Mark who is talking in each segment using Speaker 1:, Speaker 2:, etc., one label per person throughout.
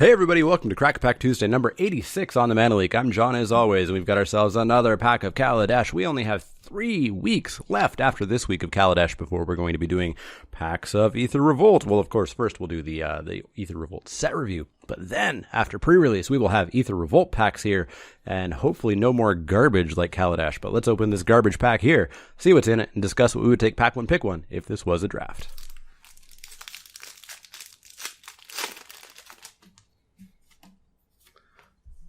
Speaker 1: Hey everybody, welcome to Crack Pack Tuesday, number 86 on the Mana Leak. I'm John as always, and we've got ourselves another pack of Kaladesh. We only have 3 weeks left after this week of Kaladesh before we're going to be doing packs of Aether Revolt. Well, of course, first we'll do the Aether Revolt set review, but then, after pre-release, we will have Aether Revolt packs here, and hopefully no more garbage like Kaladesh. But let's open this garbage pack here, see what's in it, and discuss what we would take pack one, pick one, if this was a draft.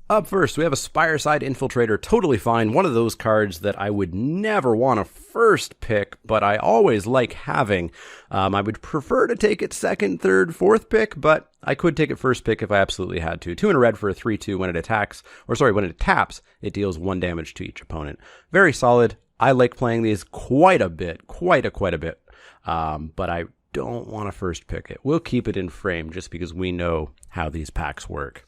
Speaker 1: Up first, we have a Spireside Infiltrator, totally fine. One of those cards that I would never want to first pick, but I always like having. I would prefer to take it second, third, fourth pick, but I could take it first pick if I absolutely had to. 2 and a red for a 3/2 when it when it taps, it deals 1 damage to each opponent. Very solid. I like playing these quite a bit, quite a bit, but I don't want to first pick it. We'll keep it in frame just because we know how these packs work.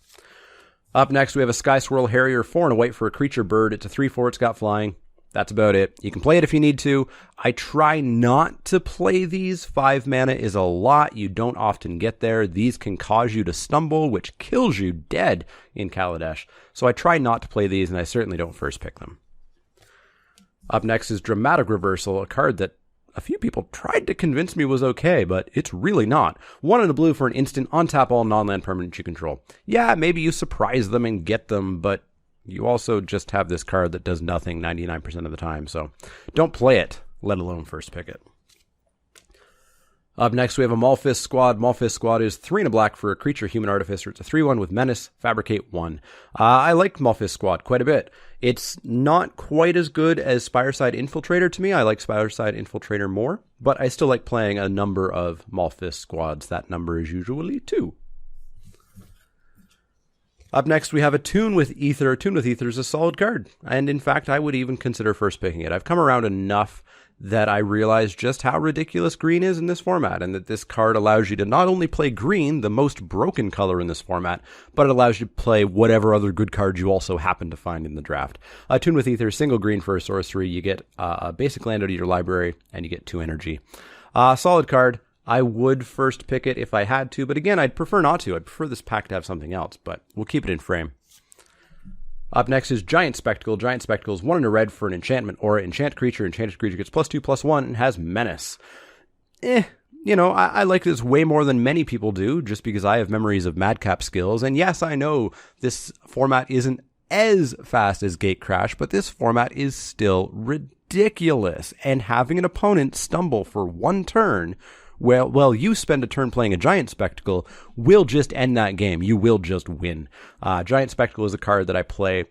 Speaker 1: Up next, we have a Sky Swirl Harrier, 4 and a white for a creature bird. It's a 3/4, it's got flying. That's about it. You can play it if you need to. I try not to play these. 5 mana is a lot. You don't often get there. These can cause you to stumble, which kills you dead in Kaladesh. So I try not to play these, and I certainly don't first pick them. Up next is Dramatic Reversal, a card that a few people tried to convince me was okay, but it's really not. 1 and a blue for an instant, untap all non-land permanents you control. Yeah, maybe you surprise them and get them, but you also just have this card that does nothing 99% of the time, so don't play it, let alone first pick it. Up next, we have a Malphis Squad. Malphis Squad is 3 and a black for a creature human artificer. It's a 3/1 with Menace, Fabricate 1. I like Malphis Squad quite a bit. It's not quite as good as Spireside Infiltrator to me. I like Spireside Infiltrator more, but I still like playing a number of Malphis Squads. That number is usually 2. Up next, we have a Tune with Ether. A Tune with Ether is a solid card, and in fact, I would even consider first picking it. I've come around enough that I realize just how ridiculous green is in this format, and that this card allows you to not only play green, the most broken color in this format, but it allows you to play whatever other good cards you also happen to find in the draft. Tune with Ether, single green for a sorcery. You get a basic land out of your library, and you get 2 energy. Solid card. I would first pick it if I had to, but again, I'd prefer not to. I'd prefer this pack to have something else, but we'll keep it in frame. Up next is Giant Spectacle. Giant Spectacle is 1 and a red for an enchantment aura. Enchant creature. Enchanted creature gets +2/+1 and has Menace. I like this way more than many people do, just because I have memories of Madcap skills. And yes, I know this format isn't as fast as Gatecrash, but this format is still ridiculous. And having an opponent stumble for 1 turn, well, you spend a turn playing a Giant Spectacle, will just end that game. You will just win. Giant Spectacle is a card that I play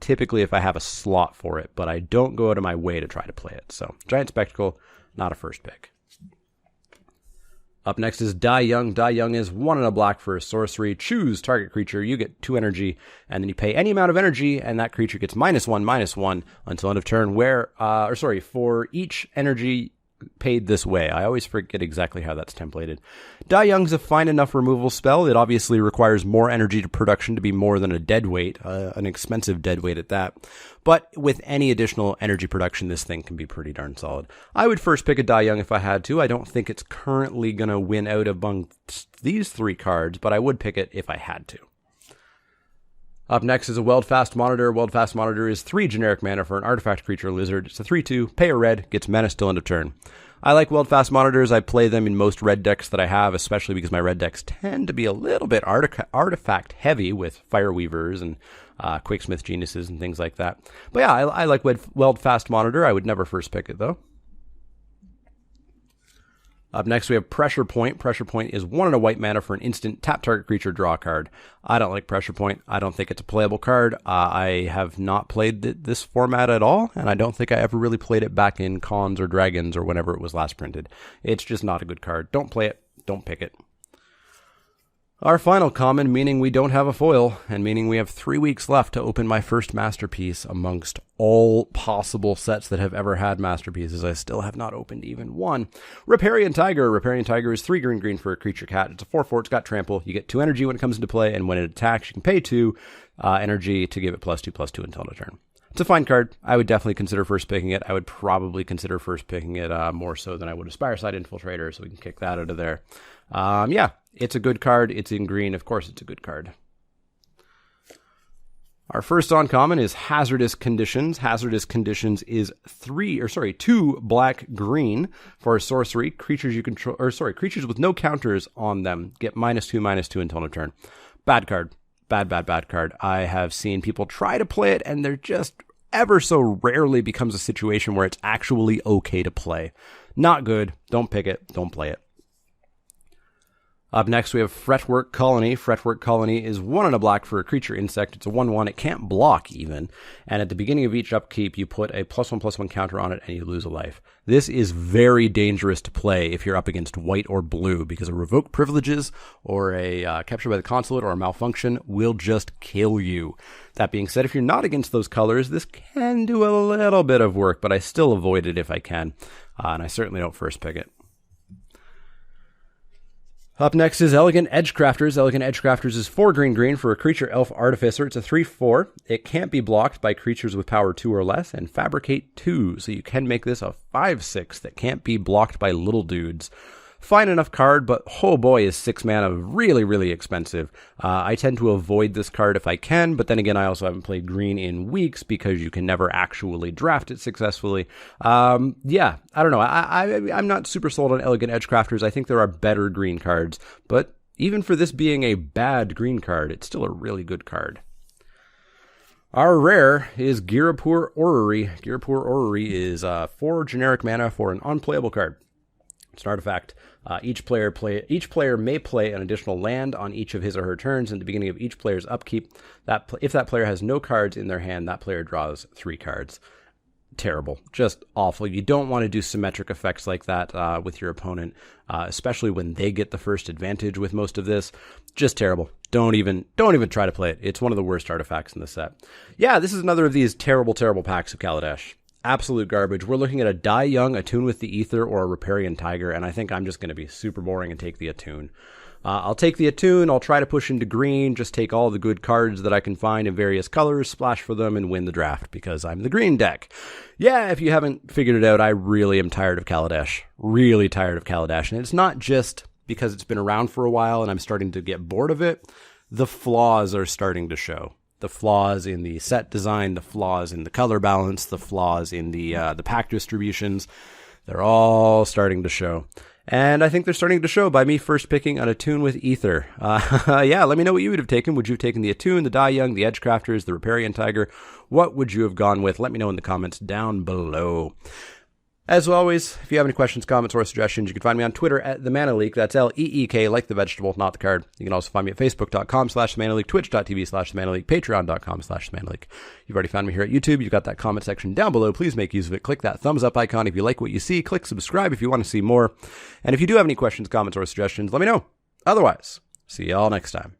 Speaker 1: typically if I have a slot for it, but I don't go out of my way to try to play it. So, Giant Spectacle, not a first pick. Up next is Die Young. Die Young is 1 and a black for a sorcery. Choose target creature. You get 2 energy, and then you pay any amount of energy, and that creature gets -1/-1 until end of turn, for each energy paid this way. I always forget exactly how that's templated. Die Young's a fine enough removal spell. It obviously requires more energy to production to be more than a dead weight, an expensive dead weight at that. But with any additional energy production, this thing can be pretty darn solid. I would first pick a Die Young if I had to. I don't think it's currently going to win out among these 3 cards, but I would pick it if I had to. Up next is a Weldfast Monitor. Weldfast Monitor is 3 generic mana for an artifact creature lizard. It's a 3/2, pay a red, gets Menace till end of turn. I like Weldfast Monitors. I play them in most red decks that I have, especially because my red decks tend to be a little bit artifact heavy with Fireweavers and Quakesmith Geniuses and things like that. But yeah, I like Weldfast Monitor. I would never first pick it though. Up next, we have Pressure Point. Pressure Point is 1 and a white mana for an instant. Tap target creature, draw a card. I don't like Pressure Point. I don't think it's a playable card. I have not played this format at all, and I don't think I ever really played it back in Cons or Dragons or whenever it was last printed. It's just not a good card. Don't play it. Don't pick it. Our final common, meaning we don't have a foil, and meaning we have 3 weeks left to open my first masterpiece amongst all possible sets that have ever had masterpieces. I still have not opened even one. Riparian Tiger. Riparian Tiger is 3 green for a creature cat. It's a 4/4, it's got trample. You get 2 energy when it comes into play, and when it attacks, you can pay 2 energy to give it +2/+2 until end of turn. It's a fine card. I would definitely consider first picking it. I would probably consider first picking it more so than I would a Spireside Infiltrator, so we can kick that out of there. Yeah, it's a good card. It's in green. Of course, it's a good card. Our first uncommon is Hazardous Conditions. Hazardous Conditions is 2 black-green for a sorcery. Creatures you control, creatures with no counters on them get -2/-2 until end of turn. Bad card. Bad card. I have seen people try to play it, and there just ever so rarely becomes a situation where it's actually okay to play. Not good. Don't pick it. Don't play it. Up next, we have Fretwork Colony. Fretwork Colony is 1 and a black for a creature insect. It's a 1/1. It can't block even. And at the beginning of each upkeep, you put a +1/+1 counter on it and you lose a life. This is very dangerous to play if you're up against white or blue, because a Revoke Privileges or a Capture by the Consulate or a Malfunction will just kill you. That being said, if you're not against those colors, this can do a little bit of work, but I still avoid it if I can. And I certainly don't first pick it. Up next is Elegant Edgecrafters. Elegant Edgecrafters is 4 green for a creature elf artificer. It's a 3/4. It can't be blocked by creatures with power 2 or less and fabricate 2. So you can make this a 5/6 that can't be blocked by little dudes. Fine enough card, but oh boy, is 6 mana really, really expensive. I tend to avoid this card if I can, but then again, I also haven't played green in weeks because you can never actually draft it successfully. Yeah, I don't know. I'm not super sold on Elegant Edgecrafters. I think there are better green cards, but even for this being a bad green card, it's still a really good card. Our rare is Girapur Orrery. Girapur Orrery is 4 generic mana for an unplayable card. It's an artifact. Each player may play an additional land on each of his or her turns. At the beginning of each player's upkeep, if that player has no cards in their hand, that player draws 3 cards. Terrible. Just awful. You don't want to do symmetric effects like that with your opponent, especially when they get the first advantage with most of this. Just terrible. Don't even try to play it. It's one of the worst artifacts in the set. Yeah, this is another of these terrible packs of Kaladesh. Absolute garbage. We're looking at a Die Young, Attune with the Ether, or a Riparian Tiger, and I think I'm just going to be super boring and take the Attune. I'll take the Attune, I'll try to push into green, just take all the good cards that I can find in various colors, splash for them, and win the draft, because I'm the green deck. Yeah, if you haven't figured it out, I really am tired of Kaladesh. Really tired of Kaladesh, and it's not just because it's been around for a while and I'm starting to get bored of it. The flaws are starting to show. The flaws in the set design, the flaws in the color balance, the flaws in the pack distributions, they're all starting to show. And I think they're starting to show by me first picking an Attune with Ether. Yeah, let me know what you would have taken. Would you have taken the Attune, the Die Young, the Edgecrafters, the Riparian Tiger? What would you have gone with? Let me know in the comments down below. As always, if you have any questions, comments, or suggestions, you can find me on Twitter at The Mana Leak. That's LEEK, like the vegetable, not the card. You can also find me at facebook.com/TheManaLeak, twitch.tv/TheManaLeak, patreon.com/TheManaLeak. You've already found me here at YouTube. You've got that comment section down below. Please make use of it. Click that thumbs up icon if you like what you see. Click subscribe if you want to see more. And if you do have any questions, comments, or suggestions, let me know. Otherwise, see y'all next time.